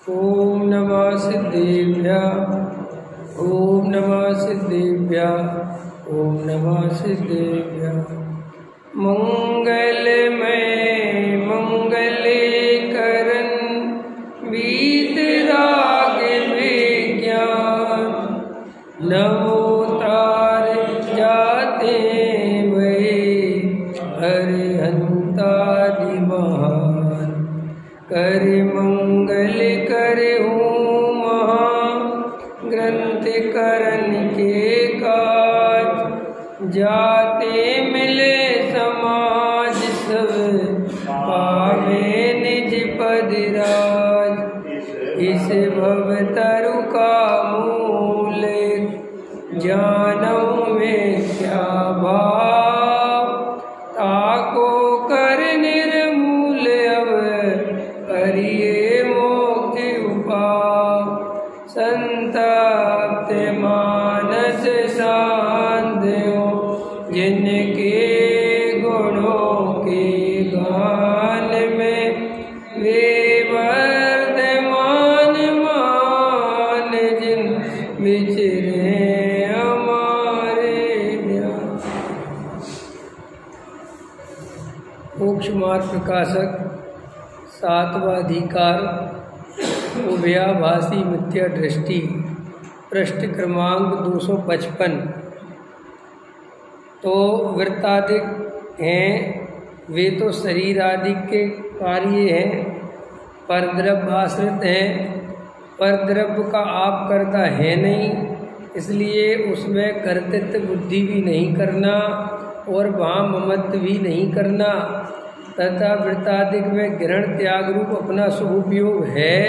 ओम नमः सिद्धेभ्यः। ओम नमः सिद्धेभ्यः। ओम नमः सिद्धेभ्यः। मंगलमय मंगले करन वीतराग विज्ञान नवोतार जाते वे हरिहंतादि महान कर मंगल करे हूँ महा ग्रंथ करन के काज जाते मिले समाज सब पावे निज पद राज इस भव तरु का मूल जानऊ में क्या भाव ताको कर निर्मूल अब करिए मोक्ष उपाय संतप्त मानस शांत हो जिनके गुणों के गान में वे वर्तमान मान जिन विचरे हमारे ज्ञान। मोक्ष मार्ग प्रकाशक सातवां अधिकार उभयाभासी मिथ्या दृष्टि पृष्ठ क्रमांक 255। तो वृत्तादिक हैं वे तो शरीर आदि के कार्य हैं, परद्रव्य आश्रित हैं, परद्रव्य का आप करता है नहीं, इसलिए उसमें कर्तृत्व बुद्धि भी नहीं करना और वहाँ ममत्व भी नहीं करना, तथा वृत्तादिक में ग्रहण त्याग रूप अपना शुभोपयोग है,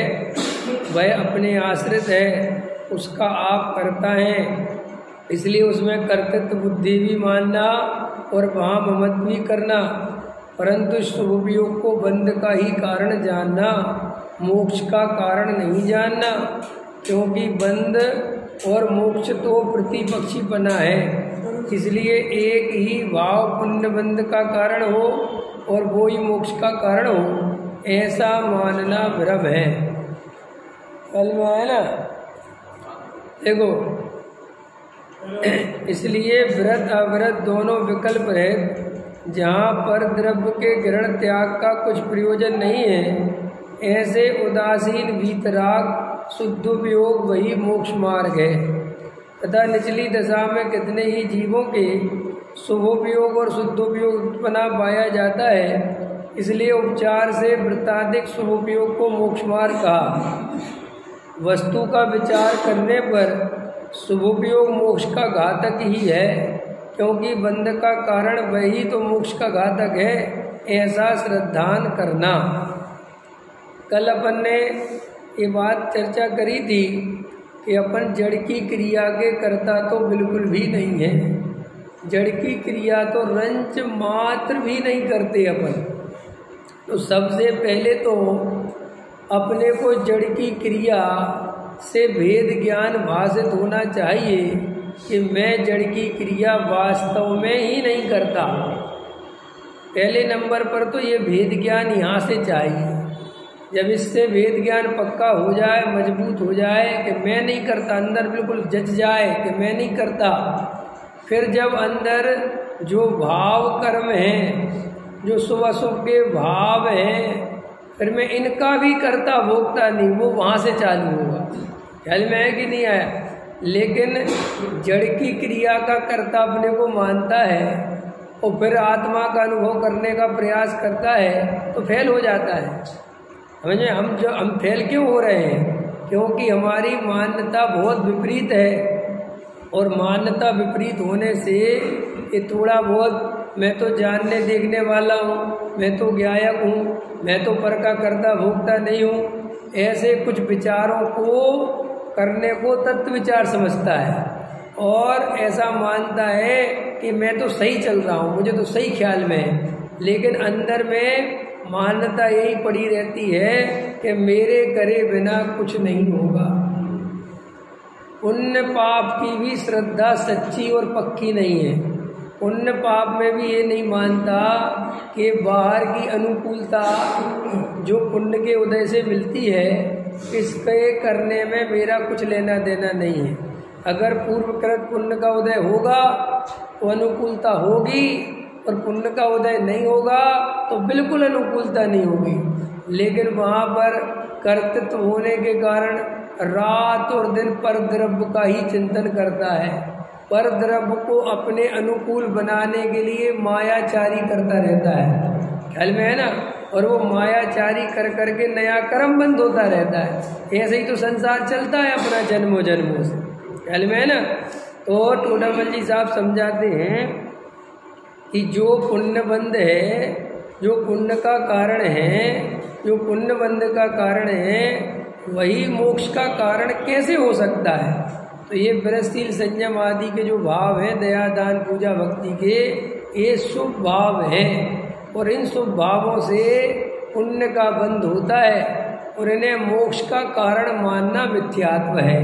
वह अपने आश्रित है, उसका आप करता है, इसलिए उसमें कर्तृत्व बुद्धि भी मानना और वहाँ ममत्व भी करना, परंतु शुभोपयोग को बंध का ही कारण जानना, मोक्ष का कारण नहीं जानना, क्योंकि बंध और मोक्ष तो प्रतिपक्षी बना है, इसलिए एक ही भाव पुण्य बंध का कारण हो और वो ही मोक्ष का कारण हो, ऐसा मानना भ्रम है। कल में है ना, देखो इसलिए व्रत अव्रत दोनों विकल्प है, जहाँ पर द्रव्य के ग्रहण त्याग का कुछ प्रयोजन नहीं है, ऐसे उदासीन वीतराग शुद्धोपयोग वही मोक्ष मार्ग है, तथा निचली दशा में कितने ही जीवों के शुभोपयोग और शुद्धोपयोग उत्पन्न पाया जाता है, इसलिए उपचार से वृत्तादिक शुभोपयोग को मोक्ष मार्ग कहा। वस्तु का विचार करने पर शुभोपयोग मोक्ष का घातक ही है, क्योंकि बंध का कारण वही तो मोक्ष का घातक है, ऐसा श्रद्धान करना। कल अपन ने ये बात चर्चा करी थी कि अपन जड़ की क्रिया के कर्ता तो बिल्कुल भी नहीं है, जड़ की क्रिया तो रंच मात्र भी नहीं करते अपन। तो सबसे पहले तो अपने को जड़ की क्रिया से भेद ज्ञान भाषित होना चाहिए कि मैं जड़ की क्रिया वास्तव में ही नहीं करता। पहले नंबर पर तो ये भेद ज्ञान यहाँ से चाहिए। जब इससे भेद ज्ञान पक्का हो जाए, मजबूत हो जाए कि मैं नहीं करता, अंदर बिल्कुल जच जाए कि मैं नहीं करता, फिर जब अंदर जो भाव कर्म हैं, जो शुभ अशुभ के भाव हैं, फिर मैं इनका भी करता भोगता नहीं, वो वहाँ से चालू होगा। ख्याल में है कि नहीं आया? लेकिन जड़ की क्रिया का कर्ता अपने को मानता है और फिर आत्मा का अनुभव करने का प्रयास करता है तो फेल हो जाता है। हम फेल क्यों हो रहे हैं? क्योंकि हमारी मान्यता बहुत विपरीत है, और मान्यता विपरीत होने से ये थोड़ा बहुत मैं तो जानने देखने वाला हूँ, मैं तो ज्ञायक हूँ, मैं तो पर का करता भोगता नहीं हूँ, ऐसे कुछ विचारों को करने को तत्व विचार समझता है और ऐसा मानता है कि मैं तो सही चल रहा हूँ, मुझे तो सही ख्याल में है, लेकिन अंदर में मान्यता यही पड़ी रहती है कि मेरे करे बिना कुछ नहीं होगा। पुण्य पाप की भी श्रद्धा सच्ची और पक्की नहीं है। पुण्य पाप में भी ये नहीं मानता कि बाहर की अनुकूलता जो पुण्य के उदय से मिलती है इसके करने में मेरा कुछ लेना देना नहीं है। अगर पूर्वकृत पुण्य का उदय होगा तो अनुकूलता होगी, और पुण्य का उदय नहीं होगा तो बिल्कुल अनुकूलता नहीं होगी। लेकिन वहाँ पर कर्तृत्व होने के कारण रात और दिन परद्रव्य का ही चिंतन करता है। परद्रव्य को अपने अनुकूल बनाने के लिए मायाचारी करता रहता है, ख्याल में है ना। और वो मायाचारी कर करके नया कर्म बंद होता रहता है। ऐसे ही तो संसार चलता है अपना जन्मों जन्मों से, ख्याल में है ना। तो टोडामल जी साहब समझाते हैं कि जो पुण्यबंध है, जो पुण्य का कारण है, जो पुण्यबंध का कारण है, वही मोक्ष का कारण कैसे हो सकता है। तो ये ब्रजशील संयम आदि के जो भाव हैं, दया दान पूजा भक्ति के, ये शुभ भाव हैं, और इन शुभ भावों से पुण्य का बंध होता है, और इन्हें मोक्ष का कारण मानना मिथ्यात्व है।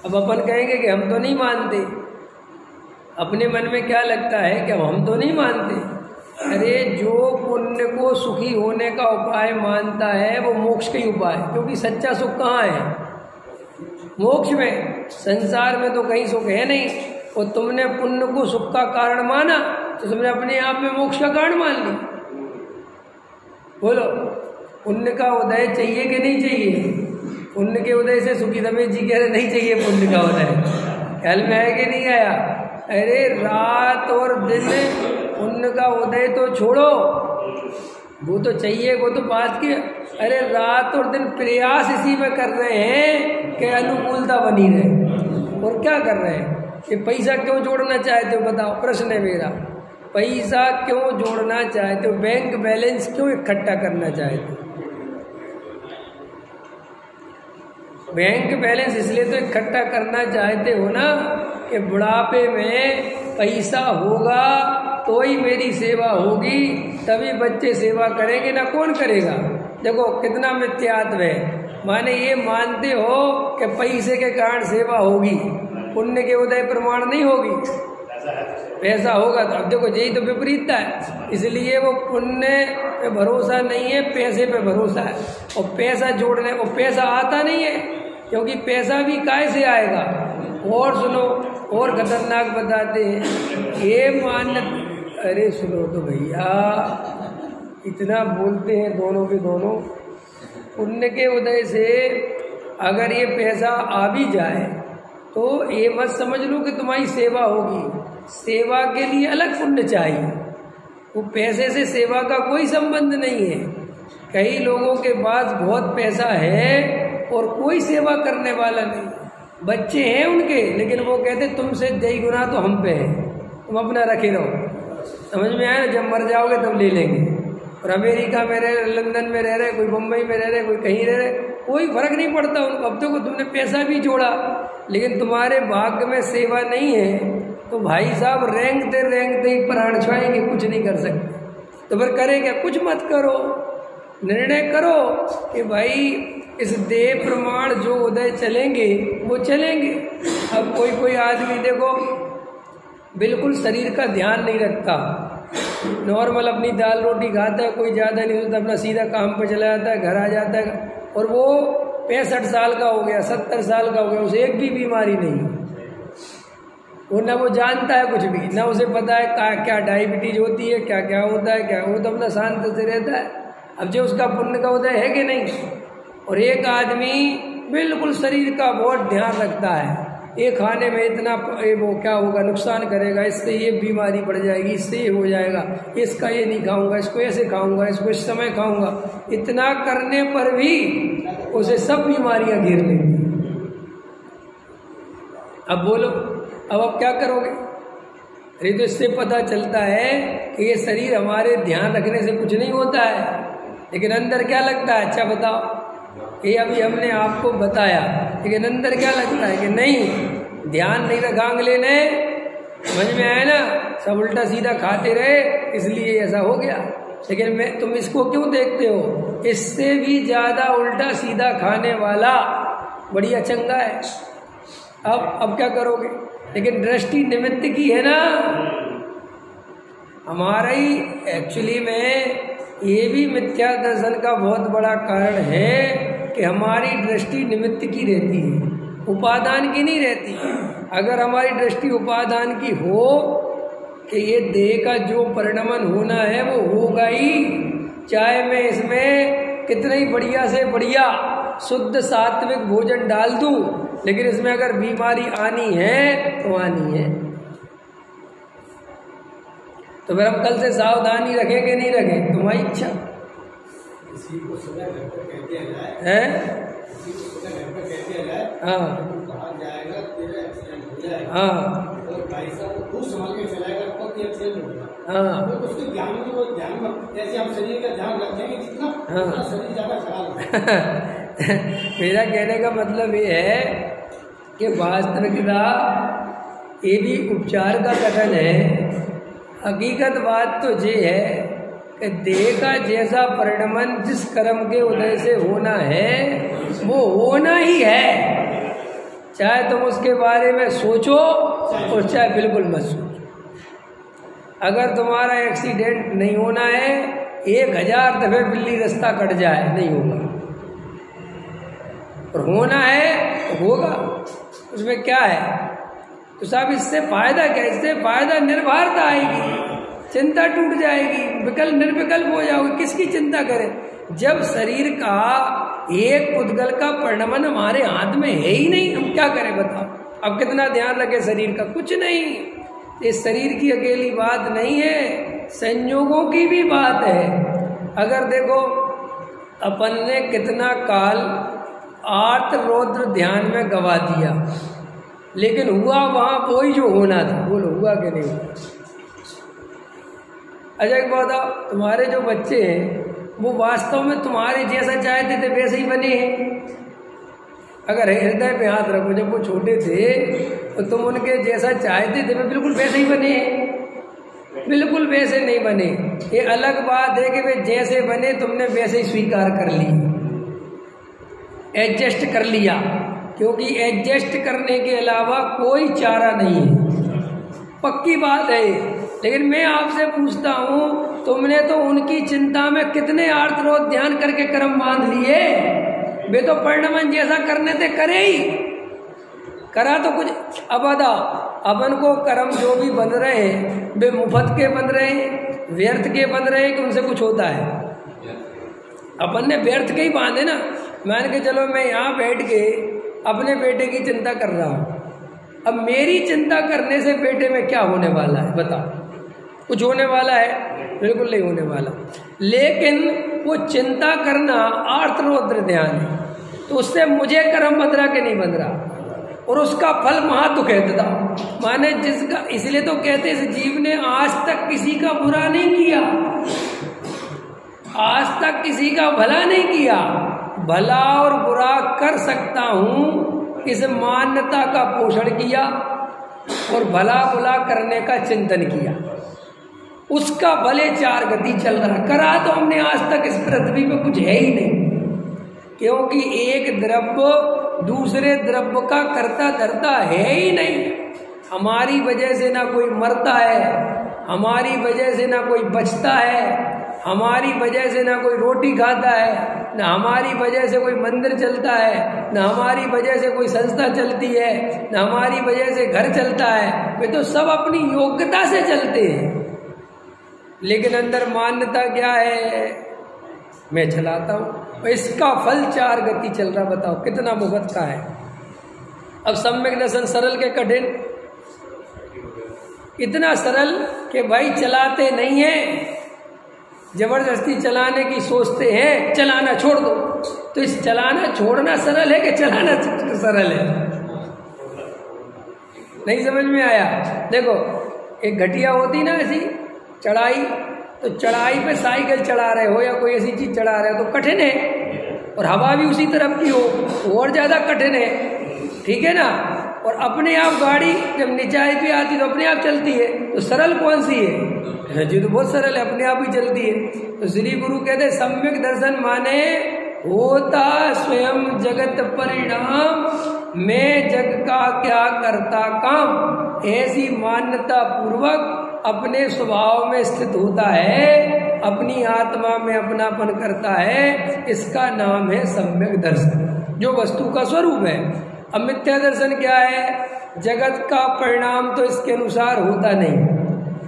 अब अपन कहेंगे कि हम तो नहीं मानते, अपने मन में क्या लगता है कि हम तो नहीं मानते। अरे जो पुण्य को सुखी होने का उपाय मानता है वो मोक्ष का ही उपाय, क्योंकि सच्चा सुख कहाँ है? मोक्ष में। संसार में तो कहीं सुख है नहीं, और तुमने पुण्य को सुख का कारण माना तो तुमने अपने आप में मोक्ष का कारण मान ली। बोलो, पुण्य का उदय चाहिए कि नहीं चाहिए? पुण्य के उदय से सुखी रमेश जी कह रहे नहीं चाहिए पुण्य का उदय, ख्याल में है कि नहीं आया? अरे रात और दिन पुण्य का उदय तो छोड़ो, वो तो चाहिए, वो तो बात की। अरे रात और दिन प्रयास इसी में कर रहे हैं कि अनुकूलता बनी रहे। और क्या कर रहे हैं कि पैसा क्यों जोड़ना चाहते हो? बताओ, प्रश्न है मेरा। पैसा क्यों जोड़ना चाहते हो? बैंक बैलेंस क्यों इकट्ठा करना चाहते हो? बैंक बैलेंस इसलिए तो इकट्ठा करना चाहते हो ना कि बुढ़ापे में पैसा होगा तो ही मेरी सेवा होगी, तभी बच्चे सेवा करेंगे, ना कौन करेगा। देखो कितना मिथ्यात्व है। माने ये मानते हो कि पैसे के कारण सेवा होगी, पुण्य के उदय प्रमाण नहीं होगी। पैसा होगा तो, अब देखो यही तो विपरीतता है। इसलिए वो पुण्य पे भरोसा नहीं है, पैसे पे भरोसा है। और पैसा जोड़ने को पैसा आता नहीं है, क्योंकि पैसा भी काय से आएगा। और सुनो, और खतरनाक बताते हैं ये मान। अरे सुनो तो भैया, इतना बोलते हैं दोनों के दोनों। पुण्य के उदय से अगर ये पैसा आ भी जाए तो ये मत समझ लो कि तुम्हारी सेवा होगी। सेवा के लिए अलग पुण्य चाहिए, वो पैसे से सेवा का कोई संबंध नहीं है। कई लोगों के पास बहुत पैसा है और कोई सेवा करने वाला नहीं। बच्चे हैं उनके, लेकिन वो कहते तुमसे 10 गुना तो हम पे है, तुम अपना रखे रहो। समझ में आया? जब मर जाओगे तब ले लेंगे। और अमेरिका में रह रहे, लंदन में रह रहे, कोई मुंबई में रह रहे, कोई कहीं रह रहे, कोई फर्क नहीं पड़ता उनको। अब तो तुमने पैसा भी जोड़ा, लेकिन तुम्हारे भाग्य में सेवा नहीं है, तो भाई साहब रेंगते रेंगते ही प्राण छुआएंगे, कुछ नहीं कर सकते। तो फिर करें क्या? कुछ मत करो, निर्णय करो कि भाई इस देह प्रमाण जो उदय चलेंगे वो चलेंगे। अब कोई आदमी देखो बिल्कुल शरीर का ध्यान नहीं रखता, नॉर्मल अपनी दाल रोटी खाता है, कोई ज़्यादा नहीं होता, अपना सीधा काम पर चला जाता है, घर आ जाता है, और वो 65 साल का हो गया, 70 साल का हो गया, उसे एक भी बीमारी नहीं। वो ना वो जानता है कुछ भी, ना उसे पता है क्या डायबिटीज होती है, क्या क्या होता है, क्या वो तो अपना शांत से रहता है। अब जो उसका पुण्य का उदय है कि नहीं। और एक आदमी बिल्कुल शरीर का बहुत ध्यान रखता है, ये खाने में इतना वो क्या होगा, नुकसान करेगा, इससे ये बीमारी बढ़ जाएगी, इससे ये हो जाएगा, इसका ये नहीं खाऊंगा, इसको ऐसे खाऊंगा, इसको इस समय खाऊंगा। इतना करने पर भी उसे सब बीमारियां घेर लेंगी। अब बोलो, अब क्या करोगे? अरे तो इससे पता चलता है कि ये शरीर हमारे ध्यान रखने से कुछ नहीं होता है, लेकिन अंदर क्या लगता है? अच्छा बताओ, ये अभी हमने आपको बताया, लेकिन अंदर क्या लगता है कि नहीं, ध्यान नहीं रखा अगले ने, समझ में आया ना, सब उल्टा सीधा खाते रहे, इसलिए ऐसा हो गया। लेकिन तुम इसको क्यों देखते हो? इससे भी ज्यादा उल्टा सीधा खाने वाला बढ़िया चंगा है। अब क्या करोगे? लेकिन दृष्टि निमित्त की है ना हमारा ही। एक्चुअली में ये भी मिथ्या दर्शन का बहुत बड़ा कारण है कि हमारी दृष्टि निमित्त की रहती है, उपादान की नहीं रहती। अगर हमारी दृष्टि उपादान की हो कि ये देह का जो परिणमन होना है वो होगा ही, चाहे मैं इसमें कितना ही बढ़िया से बढ़िया शुद्ध सात्विक भोजन डाल दूं, लेकिन इसमें अगर बीमारी आनी है तो आनी है। तो फिर हम कल से सावधानी रखें कि नहीं रखें, तुम्हारी इच्छा है। हाँ हाँ हाँ उसके ध्यान में जैसे हम शरीर का ध्यान रखेंगे जितना शरीर ज्यादा खराब मेरा कहने का मतलब ये है कि वास्तविकता ये भी उपचार का कथन है। हकीकत बात तो ये है कि देह का जैसा परिणमन जिस कर्म के उदय से होना है वो होना ही है, चाहे तुम उसके बारे में सोचो और चाहे बिल्कुल मत सोचो। अगर तुम्हारा एक्सीडेंट नहीं होना है, 1000 दफे बिल्ली रास्ता कट जाए, नहीं होगा, और होना है तो होगा, उसमें क्या है। तो साहब इससे फायदा क्या, इससे फायदा निर्भरता आएगी, चिंता टूट जाएगी, विकल्प निर्विकल्प हो जाओगे, किसकी चिंता करें। जब शरीर का एक पुद्गल का परिणमन हमारे हाथ में है ही नहीं, हम क्या करें बताओ। अब कितना ध्यान रखें शरीर का, कुछ नहीं। इस शरीर की अकेली बात नहीं है, संयोगों की भी बात है। अगर देखो अपन ने कितना काल आर्त रौद्र ध्यान में गवा दिया, लेकिन हुआ वहां वही जो होना था, बोलो हुआ कि नहीं हुआ। अच्छा एक बात, तुम्हारे जो बच्चे हैं वो वास्तव में तुम्हारे जैसा चाहते थे वैसे ही बने हैं। अगर हृदय पे हाथ रखो, जब वो छोटे थे तो तुम उनके जैसा चाहते थे, वे बिल्कुल वैसे ही बने हैं, बिल्कुल वैसे नहीं बने। ये अलग बात है कि वे जैसे बने तुमने वैसे ही स्वीकार कर ली, एडजस्ट कर लिया, क्योंकि एडजस्ट करने के अलावा कोई चारा नहीं है, पक्की बात है। लेकिन मैं आपसे पूछता हूं, तुमने तो उनकी चिंता में कितने आर्तरोध ध्यान करके कर्म बांध लिए। वे तो परिणमन जैसा करने थे, करे ही करा तो कुछ। अब बताओ, अपन को कर्म जो भी बन रहे हैं वे मुफ्त के बन रहे हैं, व्यर्थ के बन रहे हैं कि उनसे कुछ होता है। अपन ने व्यर्थ के ही बांधे ना। मान के चलो मैं यहाँ बैठ के अपने बेटे की चिंता कर रहा हूँ, अब मेरी चिंता करने से बेटे में क्या होने वाला है बताओ। कुछ होने वाला है? बिल्कुल नहीं होने वाला। लेकिन वो चिंता करना आर्तरौद्र ध्यान है, तो उससे मुझे कर्म बंध रहा कि नहीं बंध रहा, और उसका फल महादुखेदा माने जिसका। इसलिए तो कहते इस जीव ने आज तक किसी का बुरा नहीं किया, आज तक किसी का भला नहीं किया। भला और बुरा कर सकता हूं इस मान्यता का पोषण किया और भला बुला करने का चिंतन किया, उसका भले 4 गति चल रहा। करा तो हमने आज तक इस पृथ्वी पे कुछ है ही नहीं, क्योंकि एक द्रव्य दूसरे द्रव्य का करता धरता है ही नहीं। हमारी वजह से ना कोई मरता है, हमारी वजह से ना कोई बचता है, हमारी वजह से ना कोई रोटी खाता है, ना हमारी वजह से कोई मंदिर चलता है, ना हमारी वजह से कोई संस्था चलती है, ना हमारी वजह से घर चलता है। वे तो सब अपनी योग्यता से चलते हैं, लेकिन अंदर मान्यता क्या है, मैं चलाता हूं, इसका फल 4 गति चल रहा। बताओ कितना मुफ्त का है। अब सम्यक दर्शन सरल के कठिन, इतना सरल कि भाई चलाते नहीं है, जबरदस्ती चलाने की सोचते हैं, चलाना छोड़ दो। तो इस चलाना छोड़ना सरल है कि चलाना सरल है? नहीं समझ में आया। देखो एक घटिया होती ना ऐसी चढ़ाई, तो चढ़ाई पे साइकिल चढ़ा रहे हो या कोई ऐसी चीज चढ़ा रहे हो तो कठिन है, और हवा भी उसी तरफ की हो और ज्यादा कठिन है, ठीक है ना। और अपने आप गाड़ी जब निचाई पे आती तो अपने आप चलती है, तो सरल कौन सी है? जी तो बहुत सरल है, अपने आप ही चलती है। तो श्री गुरु कहते सम्यक दर्शन माने होता स्वयं जगत परिणाम, मैं जग का क्या करता काम। ऐसी मान्यता पूर्वक अपने स्वभाव में स्थित होता है, अपनी आत्मा में अपनापन करता है, इसका नाम है सम्यक दर्शन, जो वस्तु का स्वरूप है। अब मिथ्या दर्शन क्या है? जगत का परिणाम तो इसके अनुसार होता नहीं,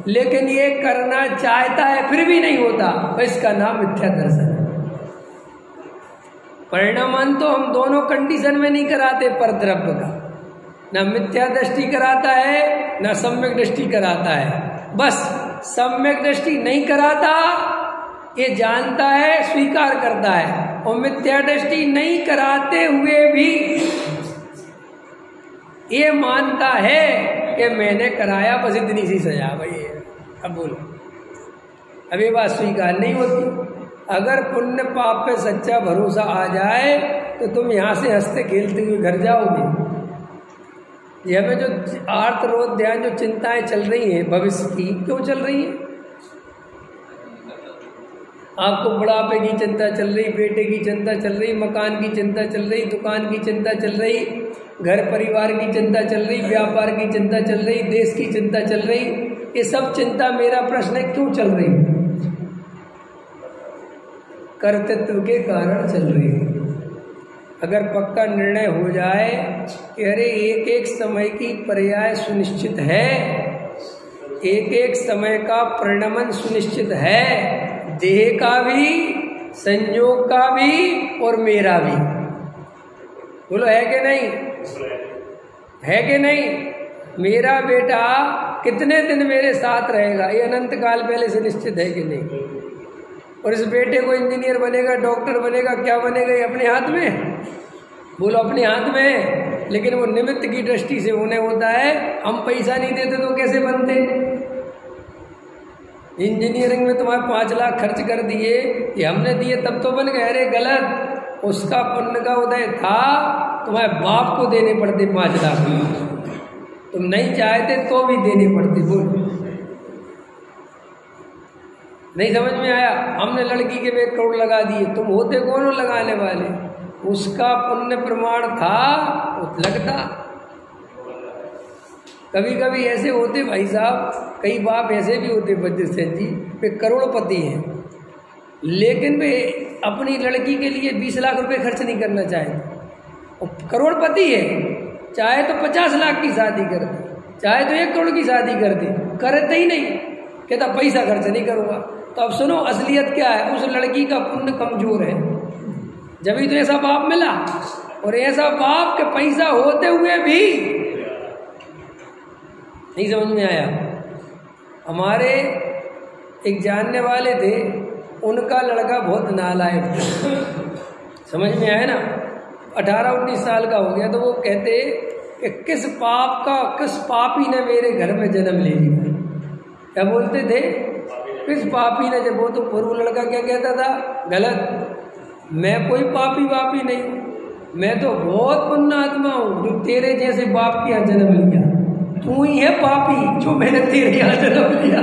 लेकिन ये करना चाहता है फिर भी नहीं होता, तो इसका नाम मिथ्या दर्शन है। परिणामन तो हम दोनों कंडीशन में नहीं कराते, पर द्रव्य का ना मिथ्या दृष्टि कराता है ना सम्यक दृष्टि कराता है। बस सम्यक दृष्टि नहीं कराता, ये जानता है, स्वीकार करता है, और मिथ्या दृष्टि नहीं कराते हुए भी ये मानता है कि मैंने कराया, बस इतनी सी सजा भाई। अब बोलो, अब ये बात स्वीकार नहीं होती। अगर पुण्य पाप पे सच्चा भरोसा आ जाए तो तुम यहाँ से हंसते खेलते हुए घर जाओगे। ये हमें जो आर्त रोध ध्यान जो चिंताएं चल रही हैं भविष्य की, क्यों चल रही हैं? आपको बुढ़ापे की चिंता चल रही, बेटे की चिंता चल रही, मकान की चिंता चल रही, दुकान की चिंता चल रही, घर परिवार की चिंता चल रही, व्यापार की चिंता चल रही, देश की चिंता चल रही। ये सब चिंता, मेरा प्रश्न है, क्यों चल रही? कर्तृत्व के कारण चल रही है। अगर पक्का निर्णय हो जाए कि अरे एक एक समय की पर्याय सुनिश्चित है, एक एक समय का परिणमन सुनिश्चित है, देह का भी, संयोग का भी और मेरा भी। बोलो है कि नहीं? है कि नहीं? मेरा बेटा कितने दिन मेरे साथ रहेगा, ये अनंत काल पहले से निश्चित है कि नहीं? और इस बेटे को इंजीनियर बनेगा, डॉक्टर बनेगा, क्या बनेगा, ये अपने हाथ में? बोलो अपने हाथ में। लेकिन वो निमित्त की दृष्टि से उन्हें होता है। हम पैसा नहीं देते तो कैसे बनते? इंजीनियरिंग में तुम्हारे 5 लाख खर्च कर दिए, ये हमने दिए तब तो बन गए। अरे गलत, उसका पुण्य का उदय था, तुम्हारे बाप को देने पड़ते 5 लाख। तुम नहीं चाहते तो भी देने पड़ते। बोलो, नहीं समझ में आया? हमने लड़की के 1 करोड़ लगा दिए, तुम होते कौन हो लगाने वाले? उसका पुण्य प्रमाण था, लगता। कभी कभी ऐसे होते भाई साहब, कई बाप ऐसे भी होते बद्र सेन जी, वे करोड़पति हैं, लेकिन वे अपनी लड़की के लिए 20 लाख रुपए खर्च नहीं करना चाहे। करोड़पति है, चाहे तो 50 लाख की शादी कर दे, चाहे तो 1 करोड़ की शादी कर दे, करते ही नहीं, कहता पैसा खर्च नहीं करूँगा। तो अब सुनो असलियत क्या है? उस लड़की का पुण्य कमजोर है, जब ही तो ऐसा बाप मिला। और ऐसा बाप के पैसा होते हुए भी नहीं समझ में आया। हमारे एक जानने वाले थे, उनका लड़का बहुत नालायक था, समझ में आया ना? 18-19 साल का हो गया, तो वो कहते कि किस पापी ने मेरे घर में जन्म ले लिया। क्या बोलते थे? किस पापी ने। जब वो तो पूर्व लड़का क्या कहता था? गलत, मैं कोई पापी वापी नहीं, मैं तो बहुत पुण्यात्मा हूँ जो तेरे जैसे बाप के यहाँ जन्म लिया। तू ही है पापी जो मैंने तेरे यहाँ जन्म लिया।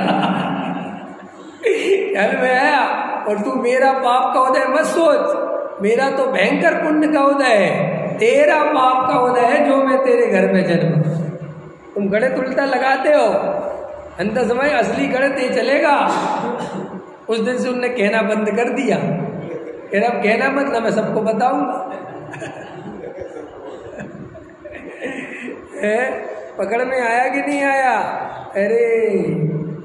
ख्याल में आया? और तू मेरा पाप का उदय मत सोच, मेरा तो भयंकर पुण्य का उदय है, तेरा पाप का उदय है जो मैं तेरे घर में जन्म। तुम गणित उल्टा लगाते हो, अंत समय असली गणित ये चलेगा। उस दिन से उनने कहना बंद कर दिया, फिर अब कहना मत ना, मैं सबको बताऊंगा। पकड़ में आया कि नहीं आया? अरे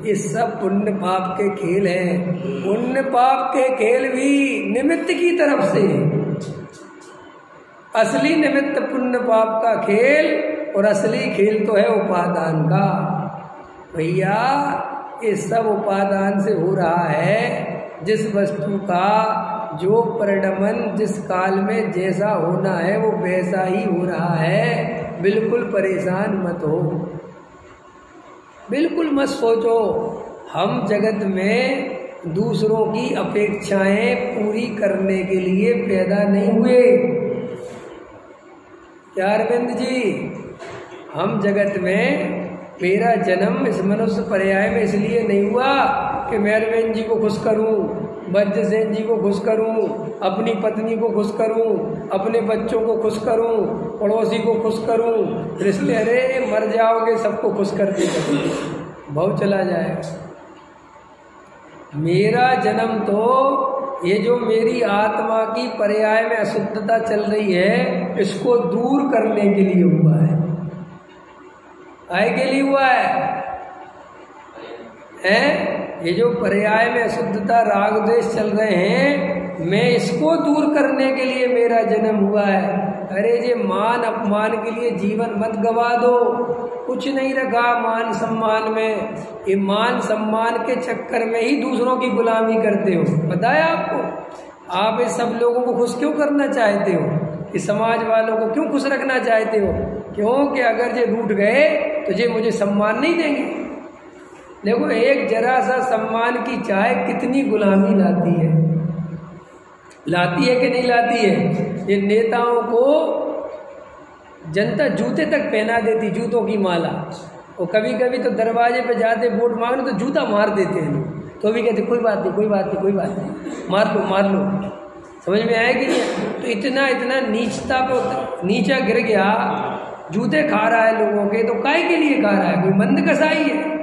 ये सब पुण्य पाप के खेल हैं। पुण्य पाप के खेल भी निमित्त की तरफ से, असली निमित्त पुण्य पाप का खेल, और असली खेल तो है उपादान का। भैया ये सब उपादान से हो रहा है। जिस वस्तु का जो परिणमन जिस काल में जैसा होना है वो वैसा ही हो रहा है। बिल्कुल परेशान मत हो, बिल्कुल मत सोचो हम जगत में दूसरों की अपेक्षाएं पूरी करने के लिए पैदा नहीं हुए। क्या अरविंद जी, हम जगत में, मेरा जन्म इस मनुष्य पर्याय में इसलिए नहीं हुआ कि मैं अरविंद जी को खुश करूं, बद्र सेन जी को खुश करूं, अपनी पत्नी को खुश करूं, अपने बच्चों को खुश करूं, पड़ोसी को खुश करूं, रिश्ते। अरे मर जाओगे सबको खुश करते करते, भाव चला जाएगा। मेरा जन्म तो ये जो मेरी आत्मा की पर्याय में अशुद्धता चल रही है इसको दूर करने के लिए हुआ है। आय के लिए हुआ है? ये जो पर्याय में अशुद्धता राग द्वेष चल रहे हैं, मैं इसको दूर करने के लिए मेरा जन्म हुआ है। अरे ये मान अपमान के लिए जीवन मत गवा दो, कुछ नहीं रखा मान सम्मान में। ये मान सम्मान के चक्कर में ही दूसरों की गुलामी करते हो, पता है आपको? आप इस सब लोगों को खुश क्यों करना चाहते हो? इस समाज वालों को क्यों खुश रखना चाहते हो? क्योंकि अगर ये रूठ गए तो ये मुझे सम्मान नहीं देंगे। देखो, एक जरा सा सम्मान की चाय कितनी गुलामी लाती है, लाती है कि नहीं लाती है? ये नेताओं को जनता जूते तक पहना देती, जूतों की माला। और कभी कभी तो दरवाजे पे जाते वोट मांगने तो जूता मार देते हैं, तो भी कहते कोई बात नहीं, कोई बात नहीं, कोई बात नहीं, मार लो मार लो। समझ में आया कि नहीं? तो इतना नीचता को नीचा गिर गया, जूते खा रहा है लोगों के, तो काय के लिए खा रहा है? कोई मंद कसाई है?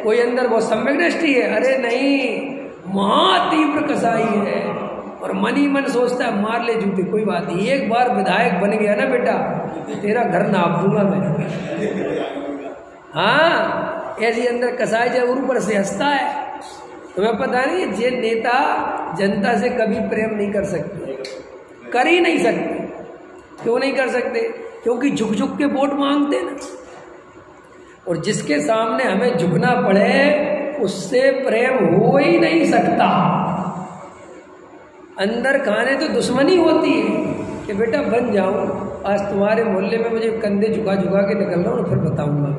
कोई अंदर बहुत सम्यक दृष्टि है? अरे नहीं, महातीव्र कसाई है और मन ही मन सोचता है मार ले जूते, कोई बात नहीं, एक बार विधायक बन गया ना बेटा, तेरा घर नाप दूंगा मैं। हाँ, ऐसी अंदर कसाई जरूर ऊपर से हंसता है। तुम्हें पता नहीं, ये नेता जनता से कभी प्रेम नहीं कर सकते, कर ही नहीं सकते। क्यों नहीं कर सकते? क्योंकि झुक झुक के वोट मांगते ना, और जिसके सामने हमें झुकना पड़े उससे प्रेम हो ही नहीं सकता। अंदर खाने तो दुश्मनी होती है कि बेटा बन जाऊं, आज तुम्हारे मोहल्ले में मुझे कंधे झुका झुका के निकल रहा हूँ, फिर बताऊंगा।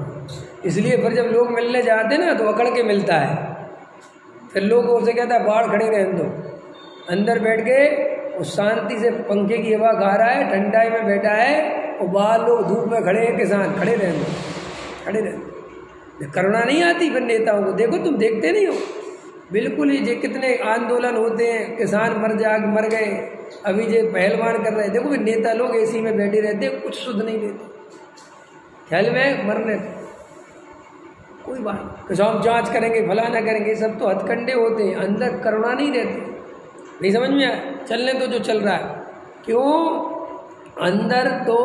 इसलिए फिर जब लोग मिलने जाते ना तो अकड़ के मिलता है, फिर लोग उसे कहता है बाहर खड़े रहने दो। अंदर बैठ के उस शांति से पंखे की हवा खा रहा है, ठंडाई में बैठा है, और बाहर लोग धूप में खड़े हैं, किसान खड़े रहने दो, खड़े रहने। करुणा नहीं आती फिर नेताओं को? देखो, तुम देखते नहीं हो बिल्कुल ही। ये कितने आंदोलन होते हैं, किसान मर गए, अभी ये पहलवान कर रहे हैं। देखो, नेता लोग एसी में बैठे रहते हैं, कुछ सुध नहीं देते, ख्याल में मरने कोई बात, किसान जांच करेंगे, फलाना करेंगे, सब तो हथकंडे होते हैं, अंदर करुणा नहीं रहती। नहीं समझ में आया? चलने तो जो चल रहा है, क्यों? अंदर तो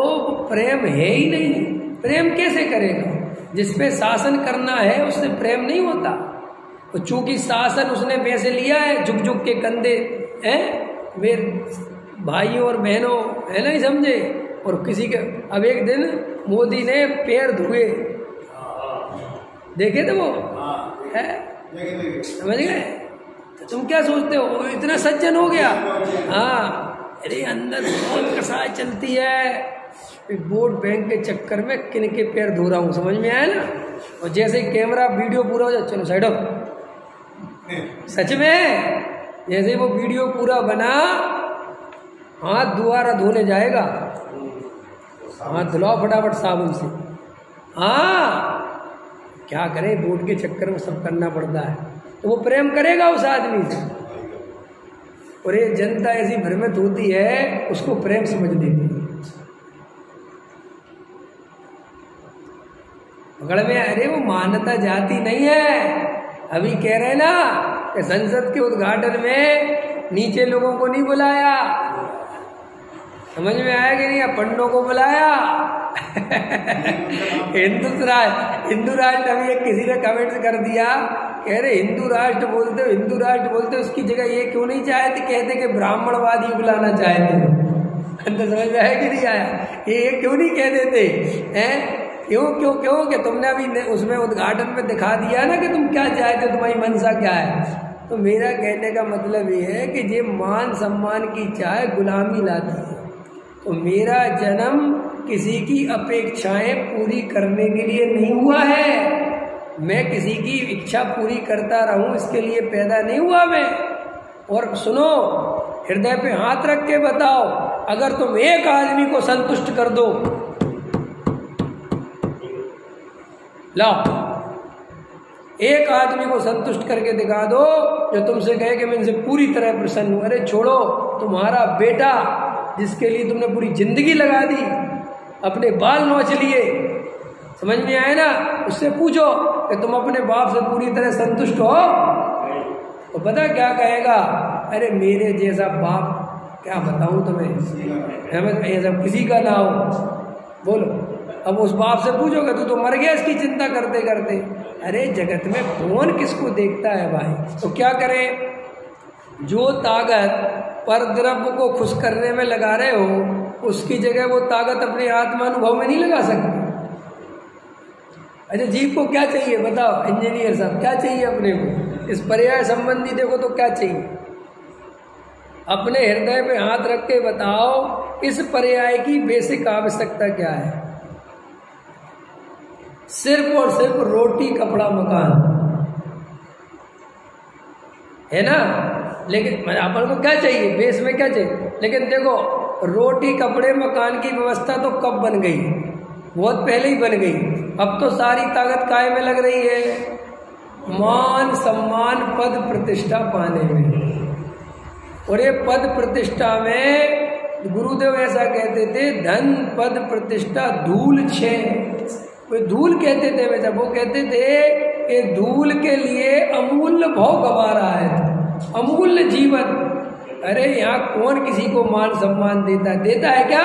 प्रेम है ही नहीं। प्रेम कैसे करेगा? जिसपे शासन करना है उससे प्रेम नहीं होता। तो चूंकि शासन उसने पैसे लिया है, झुक झुक के कंधे हैं मेरे भाइयों और बहनों, है नहीं समझे? और किसी के, अब एक दिन मोदी ने पैर धुए, देखे थे वो? है, समझ गए? तो तुम क्या सोचते हो वो इतना सज्जन हो गया? हाँ, अरे अंदर बहुत कसाई चलती है, वोट बैंक के चक्कर में किन के पैर धो रहा हूँ, समझ में आया ना? और जैसे ही कैमरा वीडियो पूरा हो जाए, चलो साइड हो। सच में जैसे वो वीडियो पूरा बना, हाथ दोबारा धोने जाएगा, हाथ धुलाओ फटाफट साबुन से। हाँ, क्या करें, वोट के चक्कर में सब करना पड़ता है। तो वो प्रेम करेगा उस आदमी से, और ये जनता ऐसी भ्रमित होती है, उसको प्रेम समझ लेती है। पकड़ में, अरे वो मान्यता जाती नहीं है। अभी कह रहे ना कि संसद के उद्घाटन में नीचे लोगों को नहीं बुलाया, समझ में आया कि नहीं? पंडों को बुलाया। हिंदू राष्ट्र, अभी एक किसी ने कमेंट कर दिया, कह रहे हिंदू राष्ट्र बोलते हो, हिंदू राष्ट्र बोलते हो, उसकी जगह ये क्यों नहीं चाहते? कहते कि ब्राह्मणवादी बुलाना चाहते हो। अंदर समझ में आया कि नहीं आया? ये क्यों नहीं कह देते हैं? क्यों क्यों क्यों कि तुमने अभी उसमें उद्घाटन में दिखा दिया ना कि तुम क्या चाहते हो, तुम्हारी मंशा क्या है। तो मेरा कहने का मतलब ये है कि ये मान सम्मान की चाह गुलामी लाती है। तो मेरा जन्म किसी की अपेक्षाएं पूरी करने के लिए नहीं हुआ है। मैं किसी की इच्छा पूरी करता रहूं इसके लिए पैदा नहीं हुआ मैं। और सुनो, हृदय पे हाथ रख के बताओ, अगर तुम एक आदमी को संतुष्ट कर दो, लाओ एक आदमी को संतुष्ट करके दिखा दो जो तुमसे कहे कि मैं इनसे पूरी तरह प्रसन्न हूं। अरे छोड़ो, तुम्हारा बेटा जिसके लिए तुमने पूरी जिंदगी लगा दी, अपने बाल नोच लिए, समझ में आए ना? उससे पूछो कि तुम अपने बाप से पूरी तरह संतुष्ट हो, तो पता क्या कहेगा, अरे मेरे जैसा बाप क्या बताऊं तुम्हें, ऐसा किसी का ना हो। बोलो, अब उस बाप से पूछोगे तो मर गया इसकी चिंता करते करते। अरे जगत में कौन किसको देखता है भाई? तो क्या करें? जो ताकत पर द्रव्य को खुश करने में लगा रहे हो, उसकी जगह वो ताकत अपने आत्मानुभव में नहीं लगा सकते। अच्छा, जीव को क्या चाहिए बताओ इंजीनियर साहब, क्या चाहिए अपने को? इस पर्याय संबंधी देखो तो क्या चाहिए? अपने हृदय पे हाथ रख के बताओ, इस पर्याय की बेसिक आवश्यकता क्या है? सिर्फ और सिर्फ रोटी कपड़ा मकान, है ना? लेकिन अपन को क्या चाहिए? बेस में क्या चाहिए? लेकिन देखो, रोटी कपड़े मकान की व्यवस्था तो कब बन गई? बहुत पहले ही बन गई। अब तो सारी ताकत काय में लग रही है? मान सम्मान पद प्रतिष्ठा पाने में। और ये पद प्रतिष्ठा में गुरुदेव ऐसा कहते थे, धन पद प्रतिष्ठा धूल छे। वो धूल कहते थे वैसा, वो कहते थे कि धूल के लिए अमूल्य भाव गवा रहा है, अमूल्य जीवन। अरे यहाँ कौन किसी को मान सम्मान देता है क्या?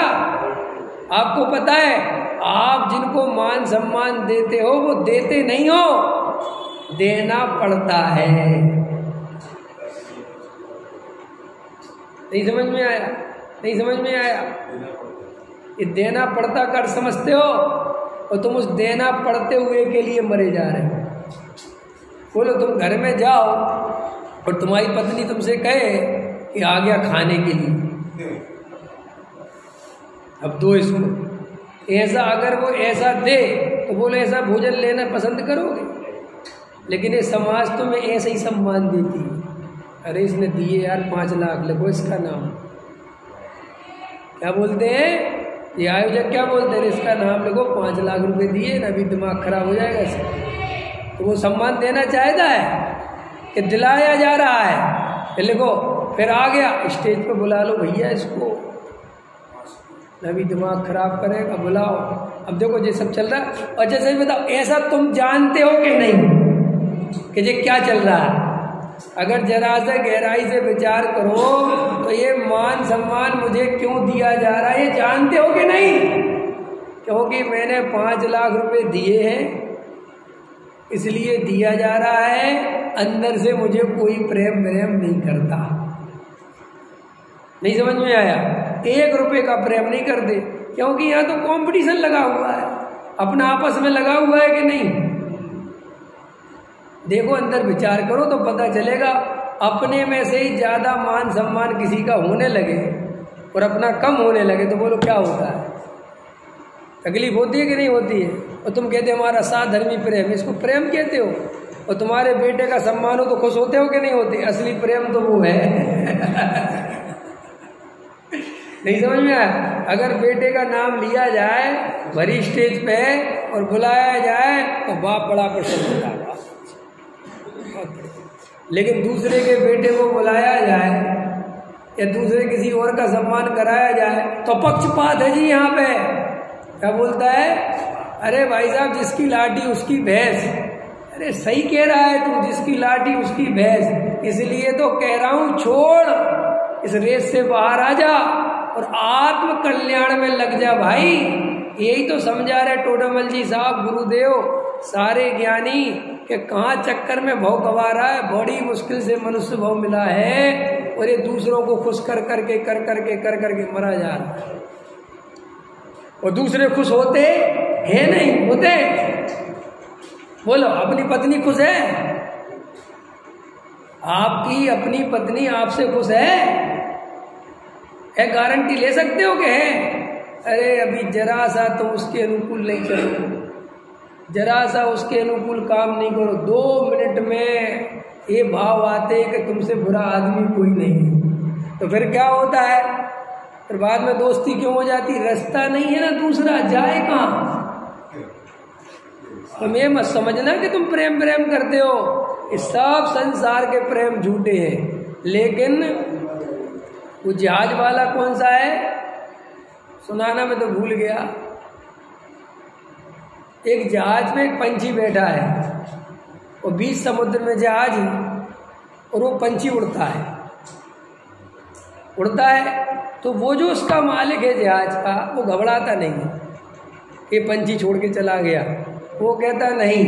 आपको पता है, आप जिनको मान सम्मान देते हो वो देते नहीं हो, देना पड़ता है। नहीं समझ में आया? नहीं समझ में आया? ये देना पड़ता कर समझते हो, और तुम उस देना पड़ते हुए के लिए मरे जा रहे हो। बोलो, तुम घर में जाओ और तुम्हारी पत्नी तुमसे कहे कि आ गया खाने के लिए, अब दो इसको। ऐसा अगर वो ऐसा दे तो बोले ऐसा भोजन लेना पसंद करोगे? लेकिन ये समाज तुम्हें ऐसे ही सम्मान देती है। अरे इसने दिए यार 5 लाख, लगो इसका नाम। क्या बोलते हैं ये आयोजक, क्या बोलते हैं? इसका नाम लगो, 5 लाख रुपए दिए ना, अभी दिमाग खराब हो जाएगा इसका। तो वो सम्मान देना चाहता है कि दिलाया जा रहा है, फिर लिखो, फिर आ गया स्टेज पे बुला लो भैया इसको, अभी दिमाग खराब करेगा, बुलाओ। अब देखो ये सब चल रहा है। और जैसे ही बताओ, ऐसा तुम जानते हो कि नहीं कि ये क्या चल रहा है? अगर जरा से गहराई से विचार करो तो ये मान सम्मान मुझे क्यों दिया जा रहा है, ये जानते हो कि नहीं? क्योंकि मैंने 5 लाख रुपए दिए हैं, इसलिए दिया जा रहा है। अंदर से मुझे कोई प्रेम नहीं करता। नहीं समझ में आया? 1 रुपए का प्रेम नहीं करते, क्योंकि यहाँ तो कंपटीशन लगा हुआ है, अपना आपस में लगा हुआ है कि नहीं? देखो, अंदर विचार करो तो पता चलेगा। अपने में से ही ज्यादा मान सम्मान किसी का होने लगे और अपना कम होने लगे तो बोलो क्या होता है? तकलीफ होती है कि नहीं होती है? और तुम कहते हो हमारा साथ धर्मी प्रेम, इसको प्रेम कहते हो? और तुम्हारे बेटे का सम्मान हो तो खुश होते हो कि नहीं होते? असली प्रेम तो वो है। नहीं समझ में आया? अगर बेटे का नाम लिया जाए भरी स्टेज पे और बुलाया जाए तो बाप बड़ा प्रसन्न होता है, लेकिन दूसरे के बेटे को बुलाया जाए या दूसरे किसी और का सम्मान कराया जाए तो पक्षपात है जी यहाँ पे। क्या बोलता है? अरे भाई साहब, जिसकी लाठी उसकी भैंस। अरे सही कह रहा है तू, जिसकी लाठी उसकी भैंस। इसलिए तो कह रहा हूं, छोड़ इस रेस से बाहर आ जा और आत्म कल्याण में लग जा भाई। यही तो समझा रहे टोडामल जी साहब, गुरुदेव, सारे ज्ञानी कि कहाँ चक्कर में भव गवा रहा है। बड़ी मुश्किल से मनुष्य भव मिला है और ये दूसरों को खुश कर करके मरा जा रहा है। और दूसरे खुश होते हैं? नहीं होते। बोलो, अपनी पत्नी खुश है? आपकी अपनी पत्नी आपसे खुश है? गारंटी ले सकते हो कि है? अरे अभी जरा सा तो उसके अनुकूल नहीं चलो, जरा सा उसके अनुकूल काम नहीं करो, 2 मिनट में ये भाव आते कि तुमसे बुरा आदमी कोई नहीं। तो फिर क्या होता है? फिर बाद में दोस्ती क्यों हो जाती? रास्ता नहीं है ना दूसरा, जाए कहाँ? तुम ये मत समझना कि तुम प्रेम करते हो। इस सब संसार के प्रेम झूठे हैं। लेकिन वो जहाज वाला कौन सा है? सुनाना मैं तो भूल गया। एक जहाज में एक पंछी बैठा है और बीच समुद्र में जहाज है और वो पंछी उड़ता है तो वो जो उसका मालिक है जहाज का वो घबराता नहीं है कि पंछी छोड़ के चला गया। वो कहता नहीं,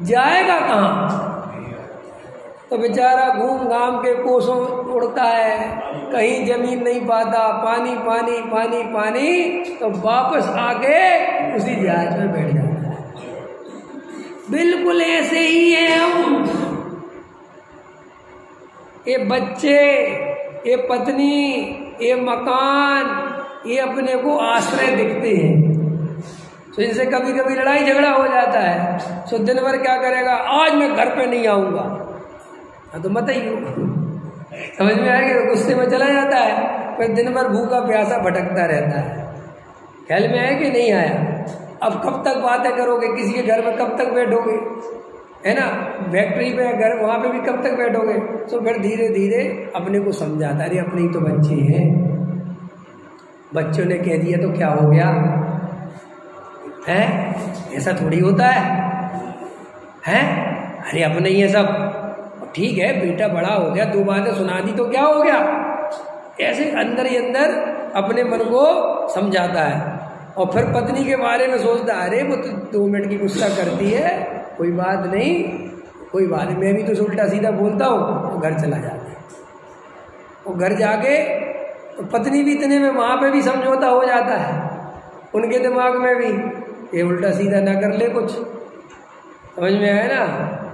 जाएगा कहाँ? तो बेचारा घूम घाम के कोसों उड़ता है, कहीं जमीन नहीं पाता, पानी पानी पानी पानी, तो वापस आके उसी जहाज में बैठ जाता है। बिल्कुल ऐसे ही है हम। ये बच्चे, ये पत्नी, ये मकान, ये अपने को आश्रय दिखते हैं, तो इनसे कभी कभी लड़ाई झगड़ा हो जाता है। तो दिन भर क्या करेगा, आज मैं घर पे नहीं आऊँगा, हाँ तो मत ही हो, समझ में आएगी, तो गुस्से में चला जाता है, फिर दिन भर भूखा प्यासा भटकता रहता है। ख्याल में आया कि नहीं आया? अब कब तक बातें करोगे, किसी के घर में कब तक बैठोगे, है ना, फैक्ट्री पे घर वहाँ पे भी कब तक बैठोगे? तो फिर धीरे धीरे अपने को समझाता, अरे अपने ही तो बच्चे हैं, बच्चों ने कह दिया तो क्या हो गया है, ऐसा थोड़ी होता है? अरे अपने ही है सब, ठीक है बेटा बड़ा हो गया, 2 बातें सुना दी तो क्या हो गया? ऐसे अंदर ही अंदर अपने मन को समझाता है। और फिर पत्नी के बारे में सोचता है, अरे वो तो 2 मिनट की गुस्सा करती है, कोई बात नहीं, कोई बात नहीं, मैं भी तो उल्टा सीधा बोलता हूँ, वो घर चला जाता है। वो घर जाके तो पत्नी भी इतने में वहाँ पे भी समझौता हो जाता है, उनके दिमाग में भी ये उल्टा सीधा ना कर ले कुछ, समझ में आया ना?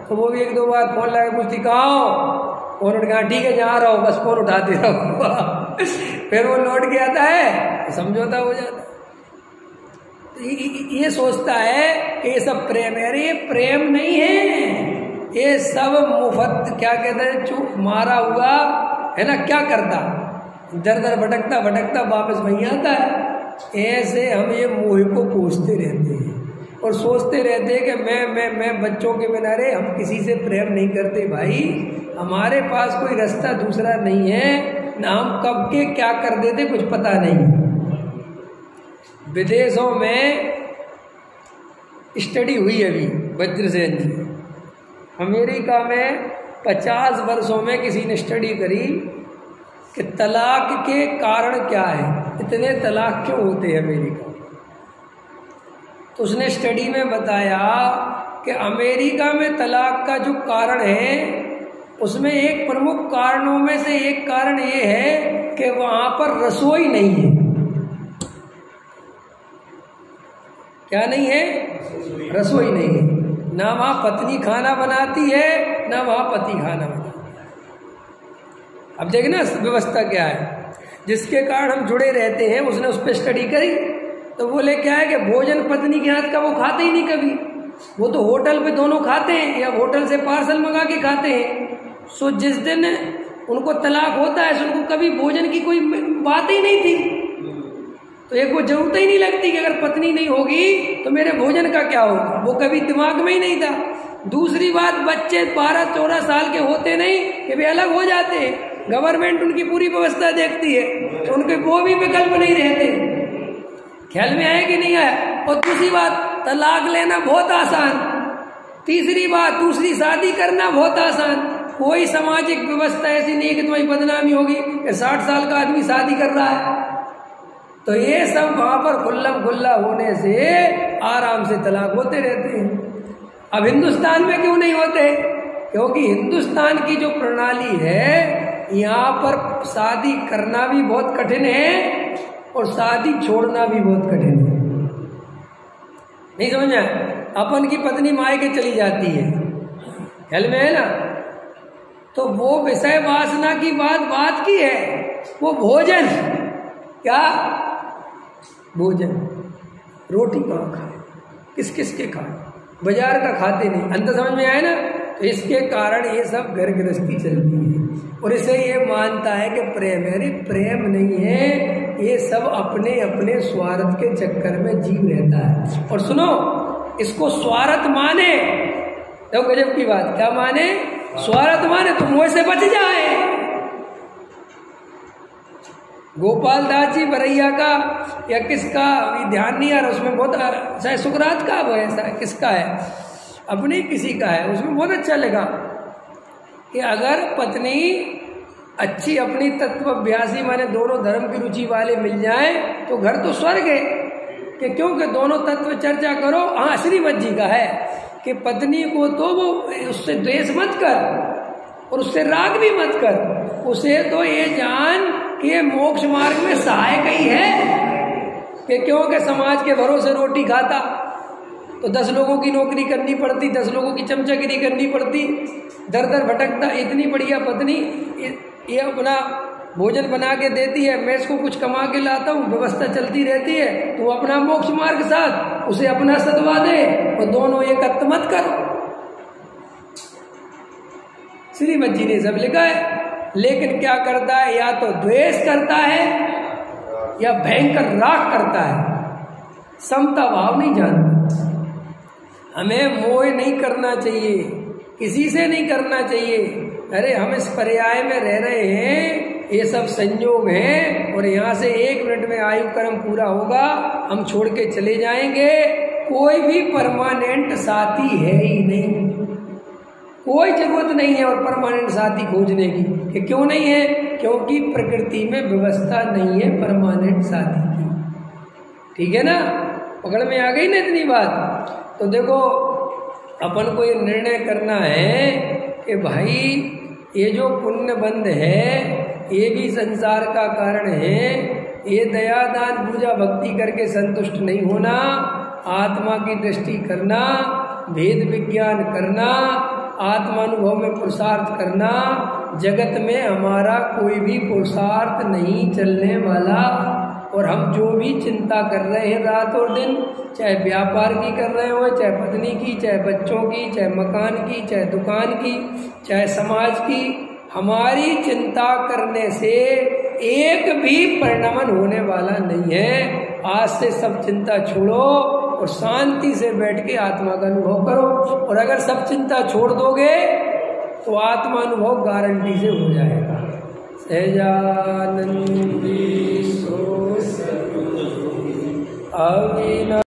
तो वो भी 1-2 बार फोन लगा पूछती कहाँ हो, फोन उठ गया, ठीक है जा रहा हो, बस फोन उठाते रहो। फिर वो लौट के आता है, समझौता हो जाता है। ये सोचता है कि ये सब प्रेम है, अरे ये प्रेम नहीं है, ये सब मुफ्त, क्या कहते हैं, चुप मारा हुआ है ना, क्या करता, दर दर भटकता भटकता वापस वहीं आता है। ऐसे हम ये मोह को पूछते रहते हैं और सोचते रहते हैं कि मैं बच्चों के बिना, रे हम किसी से प्रेम नहीं करते भाई, हमारे पास कोई रास्ता दूसरा नहीं है ना, हम कब के क्या कर देते कुछ पता नहीं। विदेशों में स्टडी हुई अभी वज्रसेन जी, अमेरिका में 50 वर्षों में किसी ने स्टडी करी कि तलाक के कारण क्या है, इतने तलाक क्यों होते हैं अमेरिका। तो उसने स्टडी में बताया कि अमेरिका में तलाक का जो कारण है उसमें एक प्रमुख कारणों में से एक कारण ये है कि वहाँ पर रसोई नहीं है। क्या नहीं है? रसोई नहीं है, ना वहाँ पत्नी खाना बनाती है ना वहाँ पति खाना बनाता है। अब देखना व्यवस्था क्या है, जिसके कारण हम जुड़े रहते हैं, उसने उस पर स्टडी करी तो बोले क्या है कि भोजन पत्नी के हाथ का वो खाते ही नहीं कभी, वो तो होटल पे दोनों खाते हैं या होटल से पार्सल मंगा के खाते हैं। सो जिस दिन उनको तलाक होता है तो उनको कभी भोजन की कोई बात ही नहीं थी, तो एक वो जरूरत ही नहीं लगती कि अगर पत्नी नहीं होगी तो मेरे भोजन का क्या होगा, वो कभी दिमाग में ही नहीं था। दूसरी बात, बच्चे 12-14 साल के होते नहीं कि वे अलग हो जाते हैं, गवर्नमेंट उनकी पूरी व्यवस्था देखती है, तो उनके वो भी विकल्प नहीं रहते। ख्याल में आया कि नहीं आया? और दूसरी बात, तलाक लेना बहुत आसान। तीसरी बात, दूसरी शादी करना बहुत आसान। कोई सामाजिक व्यवस्था ऐसी नहीं है कि तुम्हारी बदनामी होगी कि 60 साल का आदमी शादी कर रहा है। तो ये सब वहां पर खुल्लम खुल्ला होने से आराम से तलाक होते रहते हैं। अब हिंदुस्तान में क्यों नहीं होते? क्योंकि हिंदुस्तान की जो प्रणाली है, यहाँ पर शादी करना भी बहुत कठिन है और शादी छोड़ना भी बहुत कठिन है। नहीं समझ में? अपन की पत्नी मायके चली जाती है, ख्याल में है ना, तो वो विषय वासना की बात की है, वो भोजन, क्या भोजन, रोटी कहाँ खाए, किस किस के खाए, बाजार का खाते नहीं। अंदर समझ में आए ना? तो इसके कारण ये सब घर गृहस्थी चलती है और इसे ये मानता है कि प्रेम है। अरे प्रेम नहीं है, ये सब अपने अपने स्वार्थ के चक्कर में जीव रहता है। और सुनो, इसको स्वार्थ माने तो गजब की बात, क्या माने? स्वार्थ माने तो मुँह से बच जाए। गोपाल दास जी बरैया का या किसका भी ध्यान नहीं आ रहा, उसमें बहुत चाहे सुकरात का वो ऐसा किसका है, अपने किसी का है, उसमें बहुत अच्छा लगा कि अगर पत्नी अच्छी अपनी तत्वभ्यासी माने दोनों धर्म की रुचि वाले मिल जाए तो घर तो स्वर्ग है। कि क्योंकि दोनों तत्व चर्चा करो। हाँ, श्रीमद जी का है कि पत्नी को तो वो उससे द्वेष मत कर और उससे राग भी मत कर, उसे तो ये जान कि ये मोक्ष मार्ग में सहायक ही है। कि क्योंकि समाज के भरोसे रोटी खाता तो 10 लोगों की नौकरी करनी पड़ती, 10 लोगों की चमचागिरी करनी पड़ती, दर दर भटकता। इतनी बढ़िया पत्नी ये अपना भोजन बना के देती है, मैं इसको कुछ कमा के लाता हूँ, व्यवस्था चलती रहती है, तो अपना मोक्ष मार्ग साथ उसे अपना सदवा दे और दोनों एकत्र मत करो। श्रीमद जी ने सब लिखा है। लेकिन क्या करता है, या तो द्वेष करता है या भयंकर राग करता है, समता भाव नहीं जानता। हमें मोह नहीं करना चाहिए, किसी से नहीं करना चाहिए। अरे हम इस पर्याय में रह रहे हैं, ये सब संयोग हैं और यहाँ से 1 मिनट में आयु कर्म पूरा होगा, हम छोड़ के चले जाएंगे। कोई भी परमानेंट साथी है ही नहीं, कोई जरूरत नहीं है और परमानेंट साथी खोजने की। कि क्यों नहीं है? क्योंकि प्रकृति में व्यवस्था नहीं है परमानेंट साथी की। ठीक है ना, पकड़ में आ गई ना इतनी बात। तो देखो अपन को ये निर्णय करना है कि भाई ये जो पुण्य बंध है ये भी संसार का कारण है। ये दया दान पूजा भक्ति करके संतुष्ट नहीं होना, आत्मा की दृष्टि करना, भेद विज्ञान करना, आत्मानुभव में पुरुषार्थ करना। जगत में हमारा कोई भी पुरुषार्थ नहीं चलने वाला। और हम जो भी चिंता कर रहे हैं रात और दिन, चाहे व्यापार की कर रहे हो, चाहे पत्नी की, चाहे बच्चों की, चाहे मकान की, चाहे दुकान की, चाहे समाज की, हमारी चिंता करने से एक भी परिणाम होने वाला नहीं है। आज से सब चिंता छोड़ो और शांति से बैठ के आत्मा का अनुभव करो। और अगर सब चिंता छोड़ दोगे तो आत्मा अनुभव गारंटी से हो जाएगा। सहजानंद